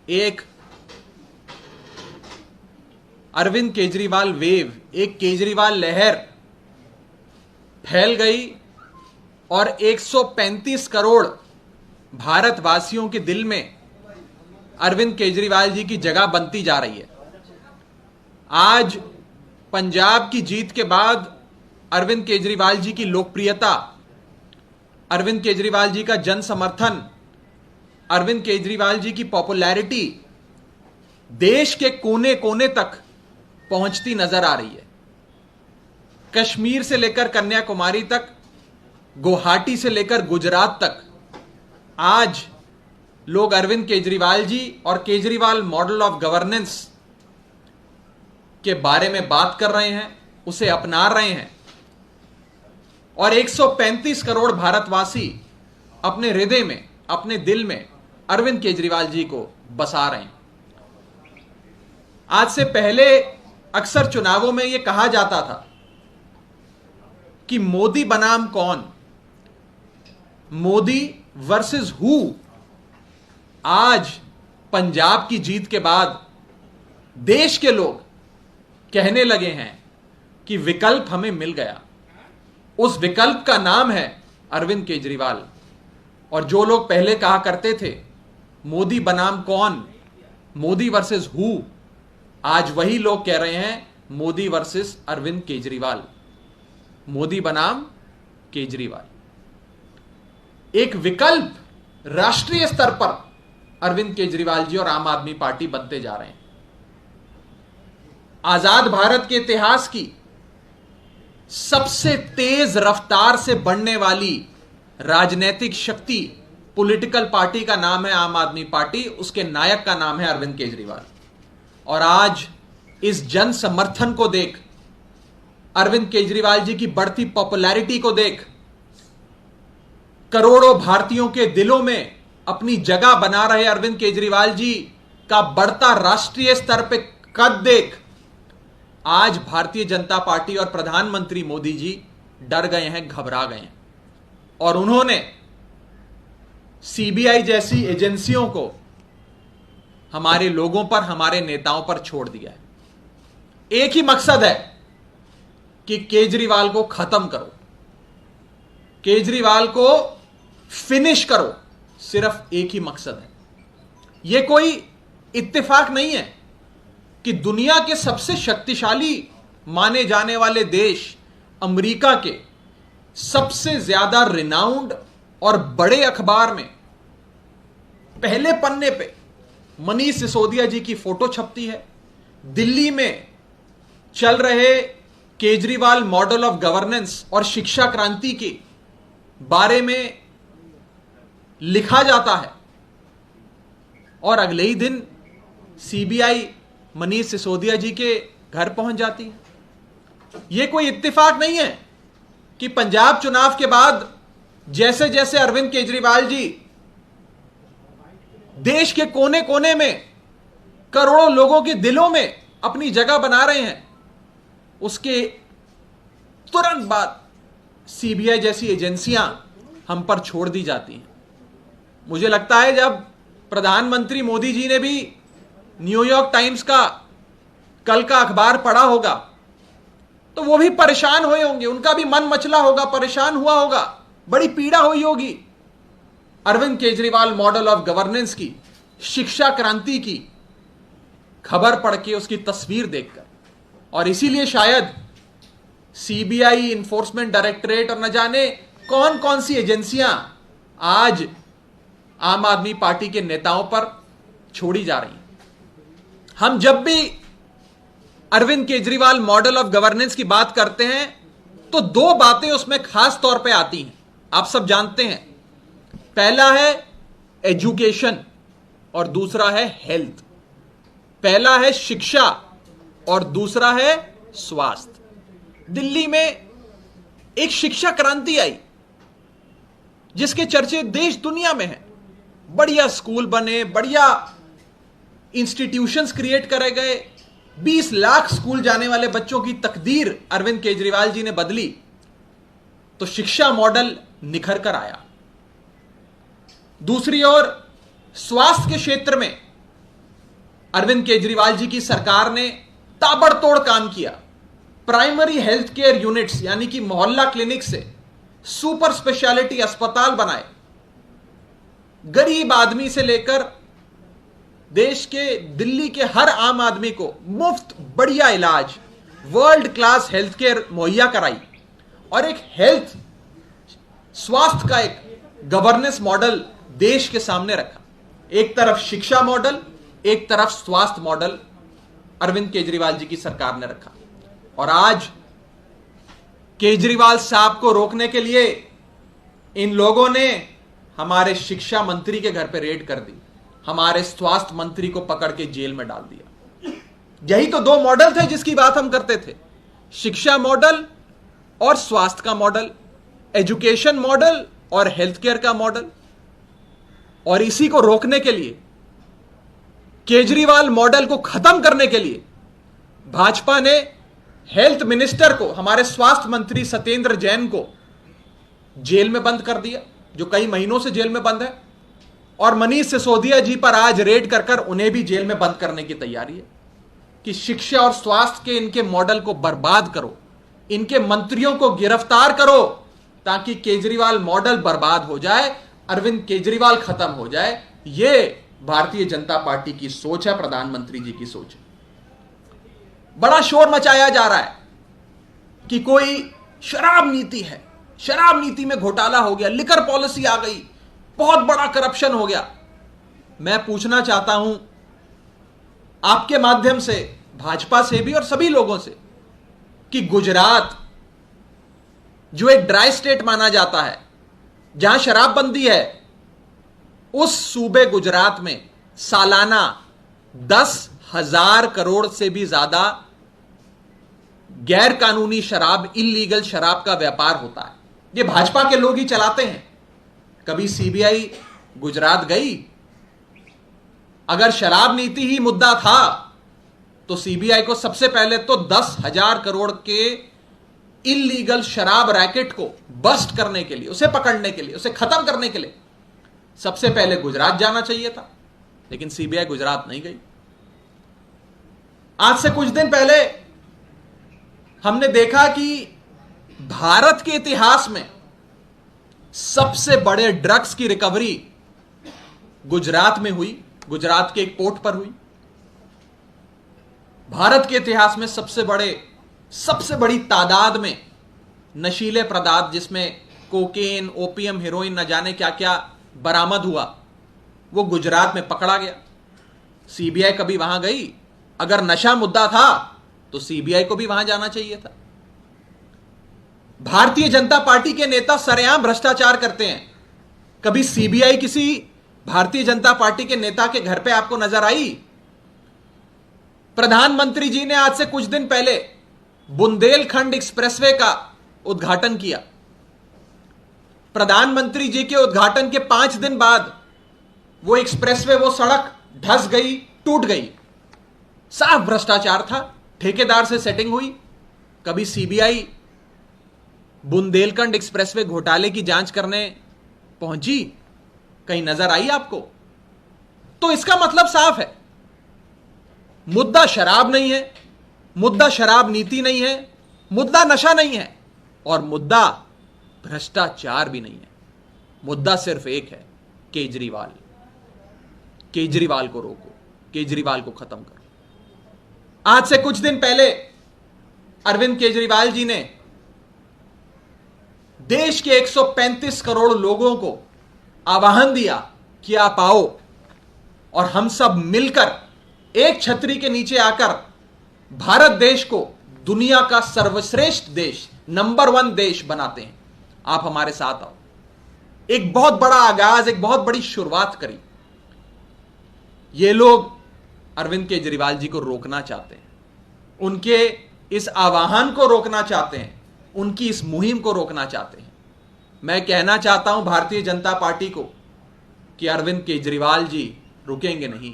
एक अरविंद केजरीवाल वेव, एक केजरीवाल लहर फैल गई और 135 करोड़ भारतवासियों के दिल में अरविंद केजरीवाल जी की जगह बनती जा रही है। आज पंजाब की जीत के बाद अरविंद केजरीवाल जी की लोकप्रियता, अरविंद केजरीवाल जी का जन समर्थन, अरविंद केजरीवाल जी की पॉपुलैरिटी देश के कोने कोने तक पहुंचती नजर आ रही है। कश्मीर से लेकर कन्याकुमारी तक, गुवाहाटी से लेकर गुजरात तक आज लोग अरविंद केजरीवाल जी और केजरीवाल मॉडल ऑफ गवर्नेंस के बारे में बात कर रहे हैं, उसे अपना रहे हैं और 135 करोड़ भारतवासी अपने हृदय में, अपने दिल में अरविंद केजरीवाल जी को बसा रहे हैं। आज से पहले अक्सर चुनावों में यह कहा जाता था कि मोदी बनाम कौन, मोदी वर्सेस हु। आज पंजाब की जीत के बाद देश के लोग कहने लगे हैं कि विकल्प हमें मिल गया। उस विकल्प का नाम है अरविंद केजरीवाल। और जो लोग पहले कहा करते थे मोदी बनाम कौन, मोदी वर्सेस हु, आज वही लोग कह रहे हैं मोदी वर्सेस अरविंद केजरीवाल, मोदी बनाम केजरीवाल। एक विकल्प राष्ट्रीय स्तर पर अरविंद केजरीवाल जी और आम आदमी पार्टी बनते जा रहे हैं। आजाद भारत के इतिहास की सबसे तेज रफ्तार से बढ़ने वाली राजनीतिक शक्ति, पॉलिटिकल पार्टी का नाम है आम आदमी पार्टी, उसके नायक का नाम है अरविंद केजरीवाल। और आज इस जन समर्थन को देख, अरविंद केजरीवाल जी की बढ़ती पॉपुलैरिटी को देख, करोड़ों भारतीयों के दिलों में अपनी जगह बना रहे अरविंद केजरीवाल जी का बढ़ता राष्ट्रीय स्तर पर कद देख, आज भारतीय जनता पार्टी और प्रधानमंत्री मोदी जी डर गए हैं, घबरा गए हैं और उन्होंने सीबीआई जैसी एजेंसियों को हमारे लोगों पर, हमारे नेताओं पर छोड़ दिया है। एक ही मकसद है कि केजरीवाल को खत्म करो, केजरीवाल को फिनिश करो, सिर्फ एक ही मकसद है। यह कोई इत्तेफाक नहीं है कि दुनिया के सबसे शक्तिशाली माने जाने वाले देश अमेरिका के सबसे ज्यादा रिनाउंड और बड़े अखबार में पहले पन्ने पे मनीष सिसोदिया जी की फोटो छपती है। दिल्ली में चल रहे केजरीवाल मॉडल ऑफ गवर्नेंस और शिक्षा क्रांति के बारे में लिखा जाता है और अगले ही दिन सीबीआई मनीष सिसोदिया जी के घर पहुंच जाती है। यह कोई इत्तेफाक नहीं है कि पंजाब चुनाव के बाद जैसे जैसे अरविंद केजरीवाल जी देश के कोने कोने में करोड़ों लोगों के दिलों में अपनी जगह बना रहे हैं, उसके तुरंत बाद सीबीआई जैसी एजेंसियां हम पर छोड़ दी जाती हैं। मुझे लगता है जब प्रधानमंत्री मोदी जी ने भी न्यूयॉर्क टाइम्स का कल का अखबार पढ़ा होगा तो वो भी परेशान हुए होंगे, उनका भी मन मचला होगा, परेशान हुआ होगा, बड़ी पीड़ा हुई होगी Arvind Kejriwal model of governance की, शिक्षा क्रांति की खबर पढ़ के, उसकी तस्वीर देखकर। और इसीलिए शायद सीबीआई, इन्फोर्समेंट डायरेक्टरेट और न जाने कौन कौन सी एजेंसियां आज आम आदमी पार्टी के नेताओं पर छोड़ी जा रही हैं। हम जब भी Arvind Kejriwal model of governance की बात करते हैं तो दो बातें उसमें खास तौर पे आती हैं, आप सब जानते हैं। पहला है एजुकेशन और दूसरा है हेल्थ। पहला है शिक्षा और दूसरा है स्वास्थ्य। दिल्ली में एक शिक्षा क्रांति आई जिसके चर्चे देश दुनिया में हैं। बढ़िया स्कूल बने, बढ़िया इंस्टीट्यूशंस क्रिएट करे गए, 20 लाख स्कूल जाने वाले बच्चों की तकदीर अरविंद केजरीवाल जी ने बदली, तो शिक्षा मॉडल निखर कर आया। दूसरी ओर स्वास्थ्य के क्षेत्र में अरविंद केजरीवाल जी की सरकार ने ताबड़तोड़ काम किया। प्राइमरी हेल्थ केयर यूनिट्स यानी कि मोहल्ला क्लिनिक से सुपर स्पेशलिटी अस्पताल बनाए। गरीब आदमी से लेकर देश के दिल्ली के हर आम आदमी को मुफ्त बढ़िया इलाज, वर्ल्ड क्लास हेल्थ केयर मुहैया कराई और एक हेल्थ स्वास्थ्य का एक गवर्नेंस मॉडल देश के सामने रखा। एक तरफ शिक्षा मॉडल, एक तरफ स्वास्थ्य मॉडल अरविंद केजरीवाल जी की सरकार ने रखा। और आज केजरीवाल साहब को रोकने के लिए इन लोगों ने हमारे शिक्षा मंत्री के घर पे रेड कर दी, हमारे स्वास्थ्य मंत्री को पकड़ के जेल में डाल दिया। यही तो दो मॉडल थे जिसकी बात हम करते थे, शिक्षा मॉडल और स्वास्थ्य का मॉडल, एजुकेशन मॉडल और हेल्थ केयर का मॉडल। और इसी को रोकने के लिए, केजरीवाल मॉडल को खत्म करने के लिए भाजपा ने हेल्थ मिनिस्टर को, हमारे स्वास्थ्य मंत्री सत्येंद्र जैन को जेल में बंद कर दिया, जो कई महीनों से जेल में बंद है। और मनीष सिसोदिया जी पर आज रेड कर कर उन्हें भी जेल में बंद करने की तैयारी है कि शिक्षा और स्वास्थ्य के इनके मॉडल को बर्बाद करो, इनके मंत्रियों को गिरफ्तार करो ताकि केजरीवाल मॉडल बर्बाद हो जाए, अरविंद केजरीवाल खत्म हो जाए। यह भारतीय जनता पार्टी की सोच है, प्रधानमंत्री जी की सोच है। बड़ा शोर मचाया जा रहा है कि कोई शराब नीति है, शराब नीति में घोटाला हो गया, लिकर पॉलिसी आ गई, बहुत बड़ा करप्शन हो गया। मैं पूछना चाहता हूं आपके माध्यम से भाजपा से भी और सभी लोगों से कि गुजरात जो एक ड्राई स्टेट माना जाता है, जहां शराबबंदी है, उस सूबे गुजरात में सालाना 10,000 करोड़ से भी ज्यादा गैर कानूनी शराब, इल्लीगल शराब का व्यापार होता है। ये भाजपा के लोग ही चलाते हैं। कभी सीबीआई गुजरात गई? अगर शराब नीति ही मुद्दा था तो सीबीआई को सबसे पहले तो 10,000 करोड़ के इल्लीगल शराब रैकेट को बस्ट करने के लिए, उसे पकड़ने के लिए, उसे खत्म करने के लिए सबसे पहले गुजरात जाना चाहिए था। लेकिन सीबीआई गुजरात नहीं गई। आज से कुछ दिन पहले हमने देखा कि भारत के इतिहास में सबसे बड़े ड्रग्स की रिकवरी गुजरात में हुई, गुजरात के एक पोर्ट पर हुई। भारत के इतिहास में सबसे बड़ी तादाद में नशीले पदार्थ, जिसमें कोकेन, ओपियम, हेरोइन, न जाने क्या क्या बरामद हुआ, वो गुजरात में पकड़ा गया। सीबीआई कभी वहां गई? अगर नशा मुद्दा था तो सीबीआई को भी वहां जाना चाहिए था। भारतीय जनता पार्टी के नेता सरेआम भ्रष्टाचार करते हैं। कभी सीबीआई किसी भारतीय जनता पार्टी के नेता के घर पे आपको नजर आई? प्रधानमंत्री जी ने आज से कुछ दिन पहले बुंदेलखंड एक्सप्रेसवे का उद्घाटन किया। प्रधानमंत्री जी के उद्घाटन के 5 दिन बाद वो एक्सप्रेसवे, वो सड़क धंस गई, टूट गई। साफ भ्रष्टाचार था, ठेकेदार से सेटिंग हुई। कभी सीबीआई बुंदेलखंड एक्सप्रेसवे घोटाले की जांच करने पहुंची? कहीं नजर आई आपको? तो इसका मतलब साफ है, मुद्दा शराब नहीं है, मुद्दा शराब नीति नहीं है, मुद्दा नशा नहीं है, और मुद्दा भ्रष्टाचार भी नहीं है। मुद्दा सिर्फ एक है, केजरीवाल। केजरीवाल को रोको, केजरीवाल को खत्म करो। आज से कुछ दिन पहले अरविंद केजरीवाल जी ने देश के 135 करोड़ लोगों को आह्वान दिया कि आप आओ और हम सब मिलकर एक छतरी के नीचे आकर भारत देश को दुनिया का सर्वश्रेष्ठ देश, नंबर 1 देश बनाते हैं। आप हमारे साथ आओ। एक बहुत बड़ा आगाज, एक बहुत बड़ी शुरुआत करी। ये लोग अरविंद केजरीवाल जी को रोकना चाहते हैं, उनके इस आह्वान को रोकना चाहते हैं, उनकी इस मुहिम को रोकना चाहते हैं। मैं कहना चाहता हूं भारतीय जनता पार्टी को कि अरविंद केजरीवाल जी रुकेंगे नहीं।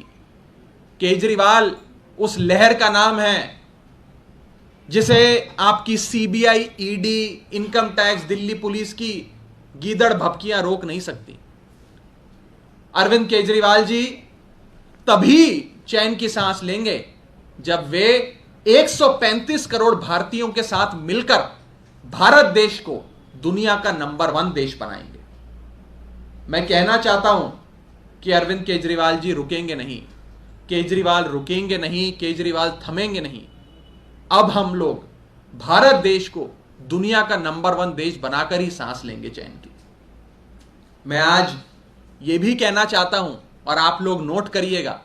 केजरीवाल उस लहर का नाम है जिसे आपकी CBI, ED, income tax, Delhi police की गीदड़ भपकियां रोक नहीं सकती। अरविंद केजरीवाल जी तभी चैन की सांस लेंगे जब वे 135 करोड़ भारतीयों के साथ मिलकर भारत देश को दुनिया का नंबर 1 देश बनाएंगे। मैं कहना चाहता हूं कि अरविंद केजरीवाल जी रुकेंगे नहीं, केजरीवाल रुकेंगे नहीं, केजरीवाल थमेंगे नहीं। अब हम लोग भारत देश को दुनिया का नंबर 1 देश बनाकर ही सांस लेंगे चैन की। मैं आज यह भी कहना चाहता हूं और आप लोग नोट करिएगा